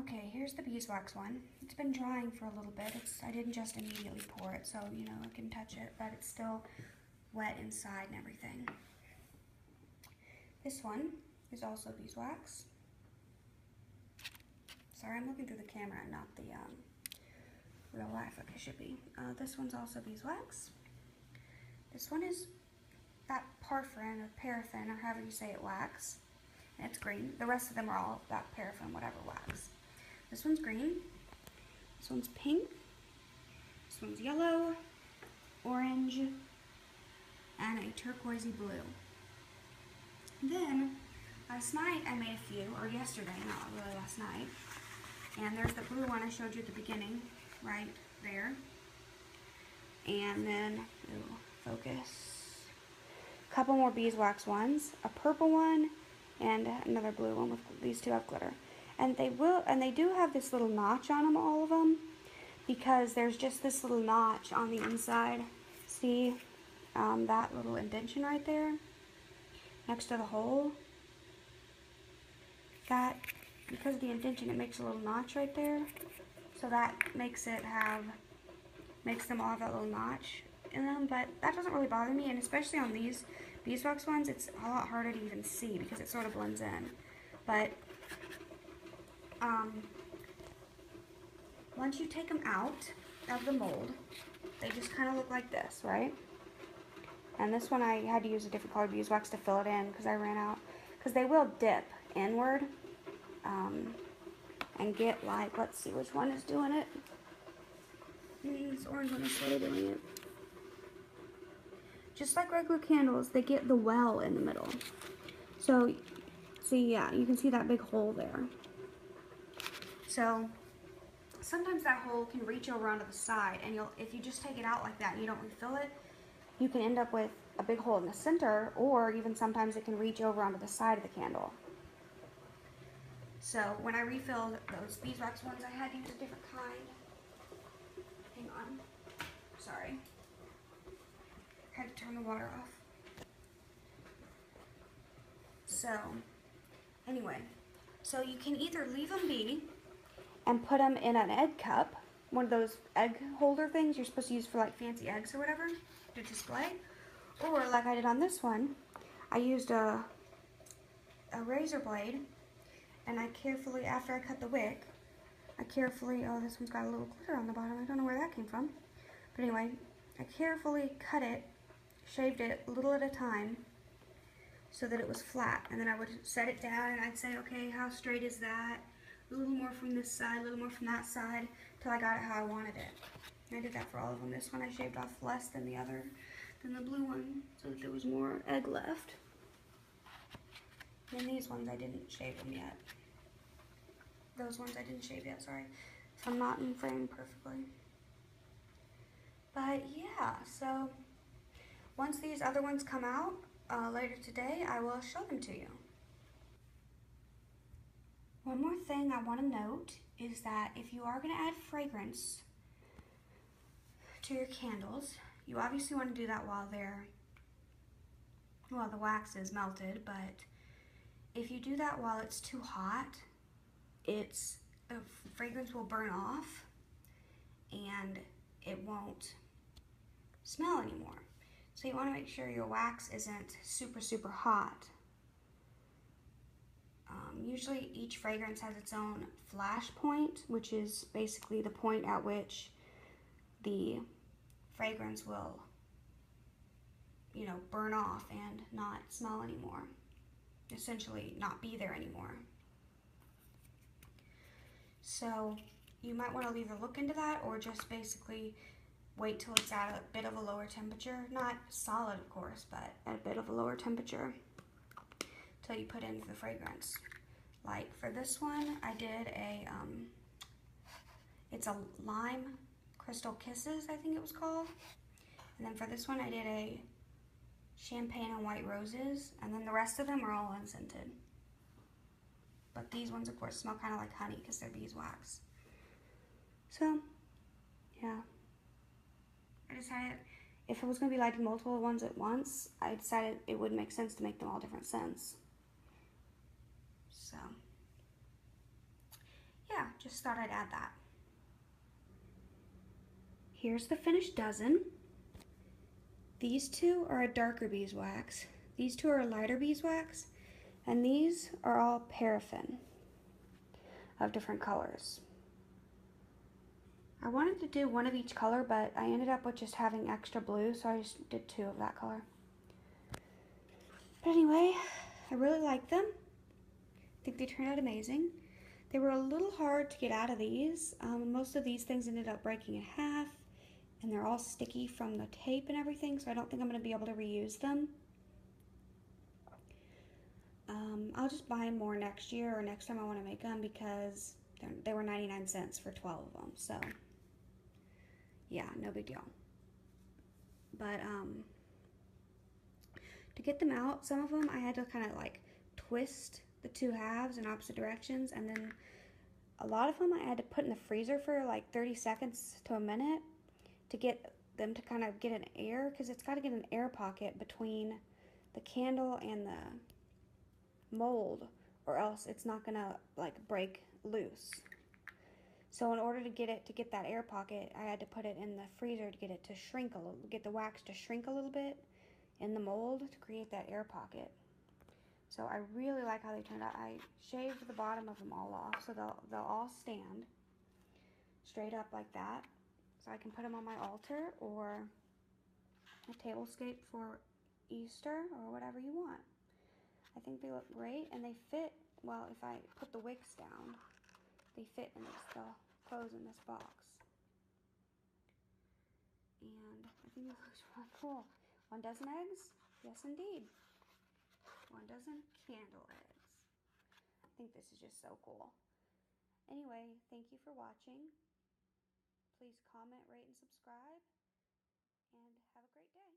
Okay, here's the beeswax one. It's been drying for a little bit. I didn't just immediately pour it, so you know I can touch it, but it's still wet inside and everything. This one is also beeswax. Sorry, I'm looking through the camera and not the real life like I should be. This one's also beeswax. This one is that paraffin or however you say it wax. And it's green. The rest of them are all that paraffin, whatever wax. This one's green. This one's pink. This one's yellow, orange, and a turquoisey blue. Then, last night I made a few, or yesterday, not really last night. And there's the blue one I showed you at the beginning, right there. And then, focus. A couple more beeswax ones, a purple one, and another blue one. With these two have glitter. And they do have this little notch on them, all of them, because there's just this little notch on the inside. See that little indentation right there next to the hole? That, because of the indentation, it makes a little notch right there. So that makes them all have that little notch in them, but that doesn't really bother me, and especially on these beeswax ones, it's a lot harder to even see because it sort of blends in. But once you take them out of the mold, they just kind of look like this, right? And this one I had to use a different colored beeswax to fill it in because I ran out. Because they will dip inward and get like, let's see which one is doing it. This orange one is slowly doing it. Just like regular candles, they get the well in the middle. So, see, yeah, you can see that big hole there. So, sometimes that hole can reach over onto the side, and if you just take it out like that and you don't refill it, you can end up with a big hole in the center, or even sometimes it can reach over onto the side of the candle. So, when I refilled those beeswax ones, I had to use a different kind. Hang on. Sorry. Had to turn the water off. So, anyway, so you can either leave them be and put them in an egg cup, one of those egg holder things you're supposed to use for like fancy eggs or whatever to display, or like I did on this one, I used a razor blade, and I carefully, after I cut the wick, oh, this one's got a little glitter on the bottom. I don't know where that came from, but anyway, I carefully cut it, shaved it a little at a time so that it was flat, and then I would set it down and I'd say, okay, how straight is that? A little more from this side, a little more from that side, till I got it how I wanted it. And I did that for all of them. This one I shaved off less than the blue one, so that there was more egg left. And these ones I didn't shave them yet. Those ones I didn't shave yet, sorry. So I'm not in frame perfectly. But yeah, so once these other ones come out later today, I will show them to you. One more thing I want to note is that if you are going to add fragrance to your candles, you obviously want to do that while the wax is melted, but if you do that while it's too hot, the fragrance will burn off and it won't smell anymore. So you want to make sure your wax isn't super, super hot. Usually each fragrance has its own flash point, which is basically the point at which the fragrance will, burn off and not smell anymore. Essentially not be there anymore. So you might want to either look into that or just basically wait till it's at a bit of a lower temperature. Not solid, of course, but at a bit of a lower temperature till you put in the fragrance. Like for this one, I did it's a Lime Crystal Kisses, I think it was called. And then for this one, I did a Champagne and White Roses, and then the rest of them are all unscented. But these ones, of course, smell kind of like honey because they're beeswax. So, yeah. I decided if it was going to be lighting multiple ones at once, I decided it would make sense to make them all different scents. So, yeah, Just thought I'd add that. Here's the finished dozen. These two are a darker beeswax. These two are a lighter beeswax. And these are all paraffin of different colors. I wanted to do one of each color, but I ended up with just having extra blue, so I just did 2 of that color. But anyway, I really like them. I think they turned out amazing. They were a little hard to get out of these. Most of these things ended up breaking in half, and they're all sticky from the tape and everything, so I don't think I'm going to be able to reuse them. I'll just buy more next year or next time I want to make them, because they were 99 cents for 12 of them, so yeah, no big deal. But to get them out, some of them I had to kind of like twist the 2 halves in opposite directions, and then a lot of them I had to put in the freezer for like 30 seconds to a minute to get them to kind of get an air, because it's got to get an air pocket between the candle and the mold, or else it's not gonna like break loose. So in order to get that air pocket, I had to put it in the freezer to get it to shrink a little, get the wax to shrink a little bit in the mold to create that air pocket. So I really like how they turned out. I shaved the bottom of them all off, so they'll all stand straight up like that. So I can put them on my altar or a tablescape for Easter or whatever you want. I think they look great, and they fit, well, if I put the wicks down, they fit in this, they'll close in this box. And I think it looks really cool. 1 dozen eggs? Yes, indeed. 1 dozen candle eggs. I think this is just so cool. Anyway, thank you for watching. Please comment, rate, and subscribe, and have a great day.